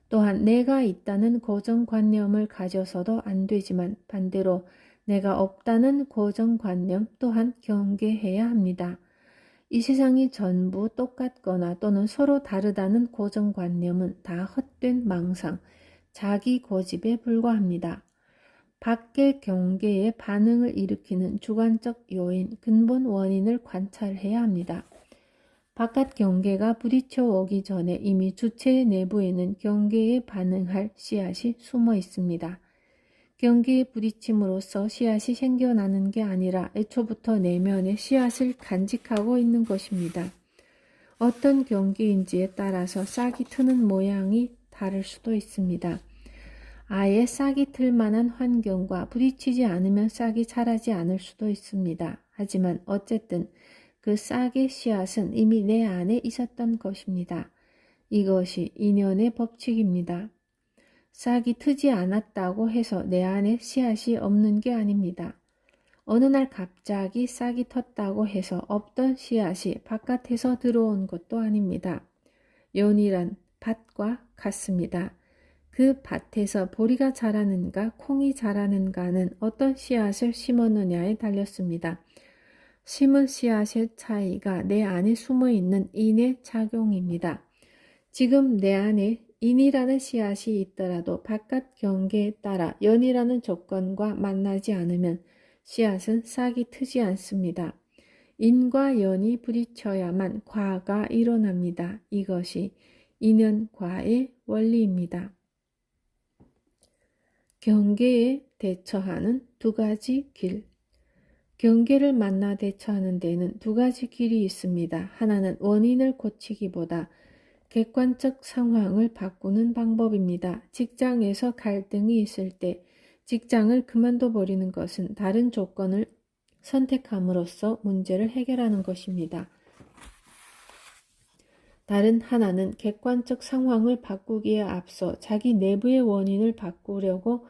또한 내가 있다는 고정관념을 가져서도 안 되지만 반대로 내가 없다는 고정관념 또한 경계해야 합니다. 이 세상이 전부 똑같거나 또는 서로 다르다는 고정관념은 다 헛된 망상, 자기 고집에 불과합니다. 밖의 경계에 반응을 일으키는 주관적 요인, 근본 원인을 관찰해야 합니다. 바깥 경계가 부딪혀 오기 전에 이미 주체의 내부에는 경계에 반응할 씨앗이 숨어 있습니다. 경계에 부딪힘으로써 씨앗이 생겨나는 게 아니라 애초부터 내면의 씨앗을 간직하고 있는 것입니다. 어떤 경계인지에 따라서 싹이 트는 모양이 다를 수도 있습니다. 아예 싹이 틀 만한 환경과 부딪히지 않으면 싹이 자라지 않을 수도 있습니다. 하지만 어쨌든 그 싹의 씨앗은 이미 내 안에 있었던 것입니다. 이것이 인연의 법칙입니다. 싹이 트지 않았다고 해서 내 안에 씨앗이 없는 게 아닙니다. 어느 날 갑자기 싹이 텄다고 해서 없던 씨앗이 바깥에서 들어온 것도 아닙니다. 연이란 밭과 같습니다. 그 밭에서 보리가 자라는가 콩이 자라는가는 어떤 씨앗을 심었느냐에 달렸습니다. 심은 씨앗의 차이가 내 안에 숨어있는 인의 작용입니다. 지금 내 안에 인이라는 씨앗이 있더라도 바깥 경계에 따라 연이라는 조건과 만나지 않으면 씨앗은 싹이 트지 않습니다. 인과 연이 부딪혀야만 과가 일어납니다. 이것이 인연과의 원리입니다. 경계에 대처하는 두 가지 길. 경계를 만나 대처하는 데는 두 가지 길이 있습니다. 하나는 원인을 고치기보다 객관적 상황을 바꾸는 방법입니다. 직장에서 갈등이 있을 때 직장을 그만둬 버리는 것은 다른 조건을 선택함으로써 문제를 해결하는 것입니다. 다른 하나는 객관적 상황을 바꾸기에 앞서 자기 내부의 원인을 바꾸려고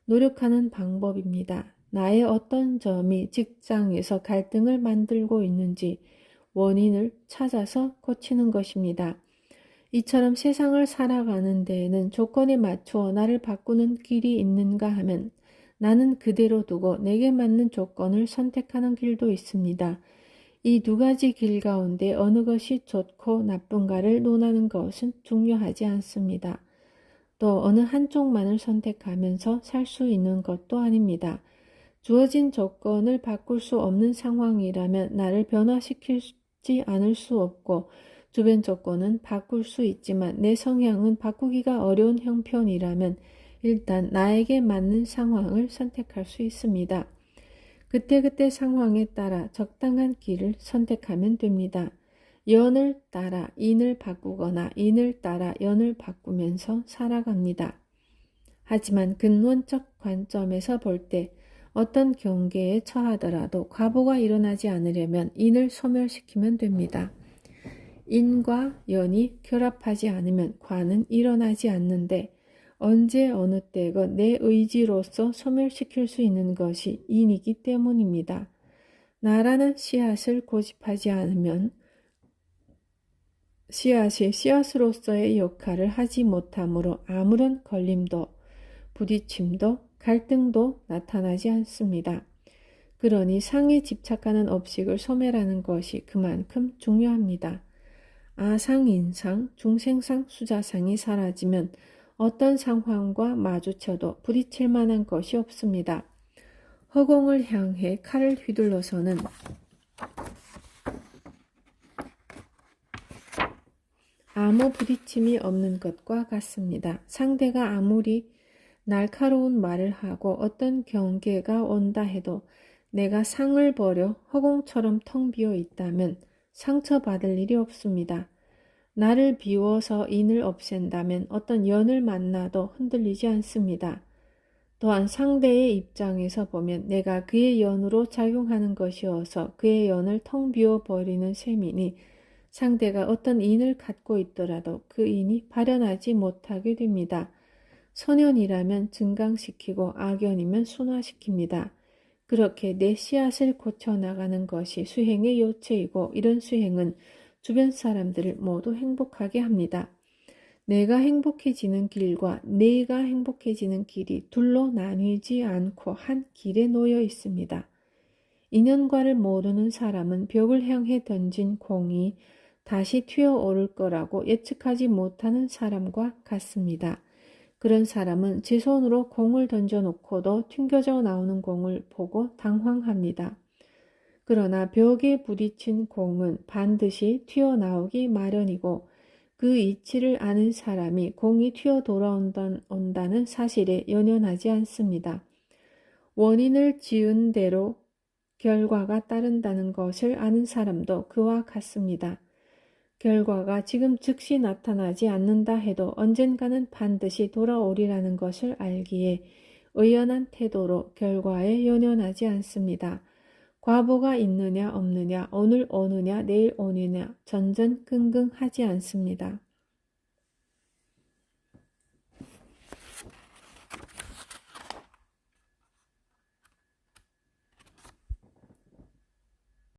노력하는 방법입니다. 나의 어떤 점이 직장에서 갈등을 만들고 있는지 원인을 찾아서 고치는 것입니다. 이처럼 세상을 살아가는 데에는 조건에 맞추어 나를 바꾸는 길이 있는가 하면 나는 그대로 두고 내게 맞는 조건을 선택하는 길도 있습니다. 이 두 가지 길 가운데 어느 것이 좋고 나쁜가를 논하는 것은 중요하지 않습니다. 또 어느 한쪽만을 선택하면서 살 수 있는 것도 아닙니다. 주어진 조건을 바꿀 수 없는 상황이라면 나를 변화시키지 않을 수 없고 주변 조건은 바꿀 수 있지만 내 성향은 바꾸기가 어려운 형편이라면 일단 나에게 맞는 상황을 선택할 수 있습니다. 그때그때 상황에 따라 적당한 길을 선택하면 됩니다. 연을 따라 인을 바꾸거나 인을 따라 연을 바꾸면서 살아갑니다. 하지만 근원적 관점에서 볼 때 어떤 경계에 처하더라도 과보가 일어나지 않으려면 인을 소멸시키면 됩니다. 인과 연이 결합하지 않으면 과는 일어나지 않는데 언제 어느 때건 내 의지로서 소멸시킬 수 있는 것이 인이기 때문입니다. 나라는 씨앗을 고집하지 않으면 씨앗이 씨앗으로서의 역할을 하지 못하므로 아무런 걸림도, 부딪힘도, 갈등도 나타나지 않습니다. 그러니 상에 집착하는 업식을 소멸하는 것이 그만큼 중요합니다. 아상, 인상, 중생상, 수자상이 사라지면 어떤 상황과 마주쳐도 부딪힐 만한 것이 없습니다. 허공을 향해 칼을 휘둘러서는 아무 부딪힘이 없는 것과 같습니다. 상대가 아무리 날카로운 말을 하고 어떤 경계가 온다 해도 내가 상을 버려 허공처럼 텅 비어 있다면 상처받을 일이 없습니다. 나를 비워서 인을 없앤다면 어떤 연을 만나도 흔들리지 않습니다. 또한 상대의 입장에서 보면 내가 그의 연으로 작용하는 것이어서 그의 연을 텅 비워버리는 셈이니 상대가 어떤 인을 갖고 있더라도 그 인이 발현하지 못하게 됩니다. 선연이라면 증강시키고 악연이면 순화시킵니다. 그렇게 내 씨앗을 고쳐나가는 것이 수행의 요체이고 이런 수행은 주변 사람들을 모두 행복하게 합니다. 내가 행복해지는 길과 내가 행복해지는 길이 둘로 나뉘지 않고 한 길에 놓여 있습니다. 인연과를 모르는 사람은 벽을 향해 던진 공이 다시 튀어오를 거라고 예측하지 못하는 사람과 같습니다. 그런 사람은 제 손으로 공을 던져놓고도 튕겨져 나오는 공을 보고 당황합니다. 그러나 벽에 부딪힌 공은 반드시 튀어나오기 마련이고 그 이치를 아는 사람이 공이 튀어 돌아온다는 사실에 연연하지 않습니다. 원인을 지은 대로 결과가 따른다는 것을 아는 사람도 그와 같습니다. 결과가 지금 즉시 나타나지 않는다 해도 언젠가는 반드시 돌아오리라는 것을 알기에 의연한 태도로 결과에 연연하지 않습니다. 과보가 있느냐 없느냐, 오늘 오느냐 내일 오느냐 전전긍긍하지 않습니다.